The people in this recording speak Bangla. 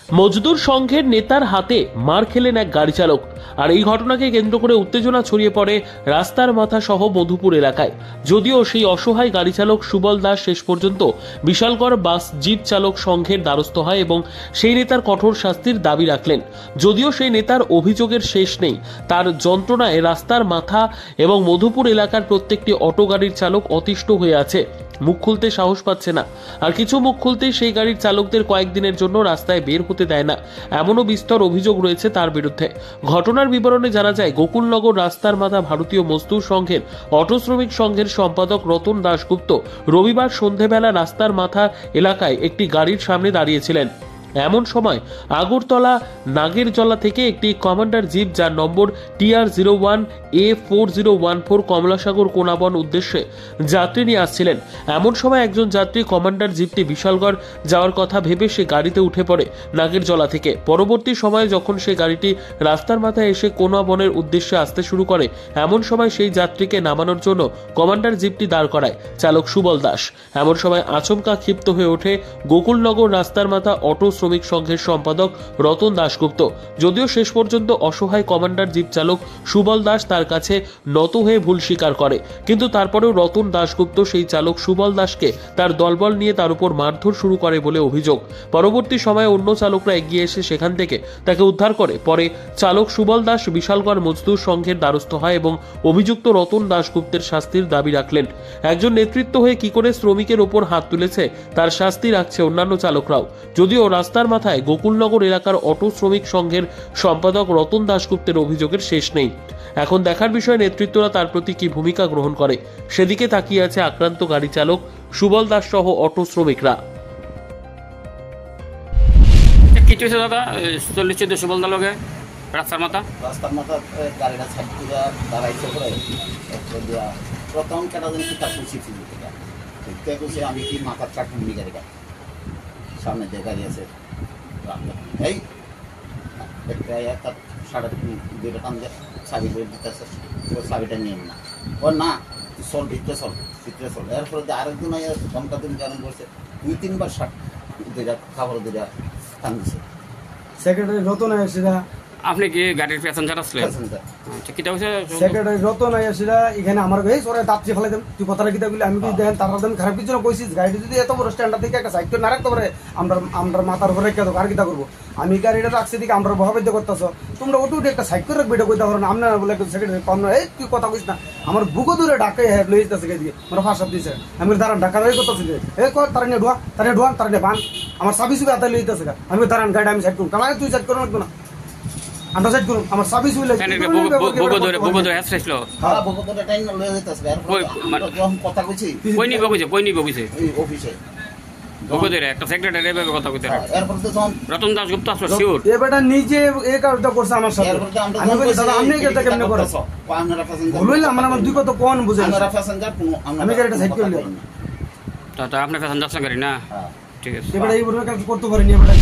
মজদুর সংঘের নেতার হাতে মার খেলেন এক গাড়ি চালক। আর এই ঘটনাকে কেন্দ্র করে উত্তেজনা ছড়িয়ে পড়ে রাস্তার মাথা সহ মধুপুর এলাকায়। যদিও সেই অসহায় গাড়ি চালক সুবল দাস শেষ পর্যন্ত বিশালগড় বাস জিপ চালক সংঘের দ্বারস্থ হয় এবং সেই নেতার কঠোর শাস্তির দাবি রাখলেন। যদিও সেই নেতার অভিযোগের শেষ নেই, তার যন্ত্রণায় রাস্তার মাথা এবং মধুপুর এলাকার প্রত্যেকটি অটো গাড়ির চালক অতিষ্ঠ হয়ে আছে। মুখ খুলতে সাহস পাচ্ছে না, আর কিছু মুখ খুলতেই সেই গাড়ির চালকদের কয়েকদিনের জন্য রাস্তায় বের হতে দেয় না, এমনও বিস্তর অভিযোগ রয়েছে তার বিরুদ্ধে। ঘটনার বিবরণে জানা যায়, গোকুলনগর রাস্তার মাথা ভারতীয় মজদুর সংঘের অটো শ্রমিক সংঘের সম্পাদক রতন দাশগুপ্ত রবিবার সন্ধেবেলা রাস্তার মাথা এলাকায় একটি গাড়ির সামনে দাঁড়িয়েছিলেন। এমন সময় আগরতলা নাগেরজলা থেকে একটি কমান্ডার জিপ, যার নম্বর TR01A4014 কমলাসাগর কোনাবন উদ্দেশ্যে যাত্রী নিয়ে আসছিলেন। এমন সময় একজন যাত্রী কমান্ডার জিপটি বিশালগড় যাওয়ার কথা ভেবে সে গাড়িতে উঠে পড়ে নাগেরজলা থেকে। পরবর্তী সময়ে যখন সে গাড়িটি রাস্তার মাথায় এসে কোনাবনের উদ্দেশ্যে আসতে শুরু করে, এমন সময় সেই যাত্রীকে নামানোর জন্য কমান্ডার জিপটি দাঁড় করায় চালক সুবল দাস। এমন সময় আচমকা ক্ষিপ্ত হয়ে ওঠে গোকুলনগর রাস্তার মাথা অটো শ্রমিক সংঘের সম্পাদক রতন দাশগুপ্ত। যদিও শেষ পর্যন্ত অসহায় কমান্ডার জিপ চালক সুবল দাস তার কাছে নত হয়ে ভুল স্বীকার করে, কিন্তু তারপরেও রতন দাশগুপ্ত সেই চালক সুবল দাসকে তার দলবল নিয়ে তার উপর মারধর শুরু করে বলে অভিযোগ। পরবর্তী সময়ে অন্য চালকরা এগিয়ে এসে সেখান থেকে তাকে উদ্ধার করে। পরে চালক সুবল দাস বিশালগড় মজদুর সংঘের দ্বারস্থ হয় এবং অভিযুক্ত রতন দাশগুপ্তের শাস্তির দাবি রাখলেন। একজন নেতৃত্ব হয়ে কি করে শ্রমিকের ওপর হাত তুলেছে তার শাস্তি রাখছে অন্যান্য চালকরাও। যদিও রাস্তার মাথায় গোকুলনগর এলাকার অটো শ্রমিক সংঘের সম্পাদক রতন দাশগুপ্তের অভিযোগের শেষ নেই। এখন দেখার বিষয় নেতৃত্বরা তার প্রতি কি ভূমিকা গ্রহণ করে, সেদিকে তাকিয়ে আছে আক্রান্ত গাড়ি চালক সুবল দাস সহ অটো শ্রমিকরা। কিছু দাদা 40 সুবল দা লগে রাস্তার মাথা গাড়িটা সাইড করে দাঁড়াইছে পরে প্রথম কেটা দিন কি তার খুশি ছিল খুশি আমি কি মাথার চাকরি নিয়ে গাড়িটা সামনে দিয়ে গাড়ি আছে এই একটা 2.5 টান দিয়ে চাবি করে দিতেছে, চাবিটা নিয়ে না ও না চল ভিতরে চল এরপরে আরেকদিন ধমকা দিন কারণ করছে 2-3 বার দুইটা খাবার দুইটা টান দিছে। সেক্রেটারি রতন আয়াসিরা, আপনি কি গাড়ির প্যাসেঞ্জার আসলেন? কিটা হইছে সেক্রেটারি রতন আয়াসিরা এখানে আমার এই সরে দাঁতটি ফেলে দেন, তুই কথাটা কিতা বলি আমি কি দেখেন তার দেন খারাপ কিছু না কইছিস। গাড়িটি যদি এত বড় স্ট্যান্ডার থেকে একটা সাইকেল না রাখতে পারে আমরা মাথার উপরে রেখে দেবো, আর কিতা করবো? আমি গাড়িটা রাখছি দিকে আমরা বহাবাদ্য করতেছ, তোমরা ওটু একটা সাইকেল রাখবে, এটা কইতে পারো না। আপনারা বলে সেক্রেটারি কম এই তুই কথা কইস না, আমার বুকো দূরে ডাকে হ্যাঁ লই যেতেছে কে দিয়ে আমার ফাঁসা দিয়েছে। আমি দাঁড়ান ঢাকা রয়ে করতেছি এ কর তারা নিয়ে ঢোয়া তারা নিয়ে বান আমার সাবি সুবি হাতে লই যেতেছে। আমি দাঁড়ান গাড়ি আমি সাইড করুন, কারণ তুই সাইড করো না, আমরা সাইড করুন আমার সাবি সুবি লই বুকো ধরে আসছিল। হ্যাঁ বুকো ধরে টাইম লই যেতেছে। আর যখন কথা কইছি কইনি বকইছে এই অফিসে বুকো ধরে একটা সেক্রেটারি এভাবে কথা কইতে এরপর তো যখন রতন দাশগুপ্ত আসলো শিওর এ বেটা নিজে এই কাজটা করছে আমার সাথে। আমি বলি দাদা আপনি এটা কেমনে করেন? আপনারা প্যাসেঞ্জার বললাম আমার দুই কথা কোন বুঝেন, আপনারা প্যাসেঞ্জার আমি গাড়িটা সাইড করে নিলাম। তা আপনার প্যাসেঞ্জার গাড়ি না? ঠিক আছে এবারে এই বড় কাজ করতে পারিনি এবারে।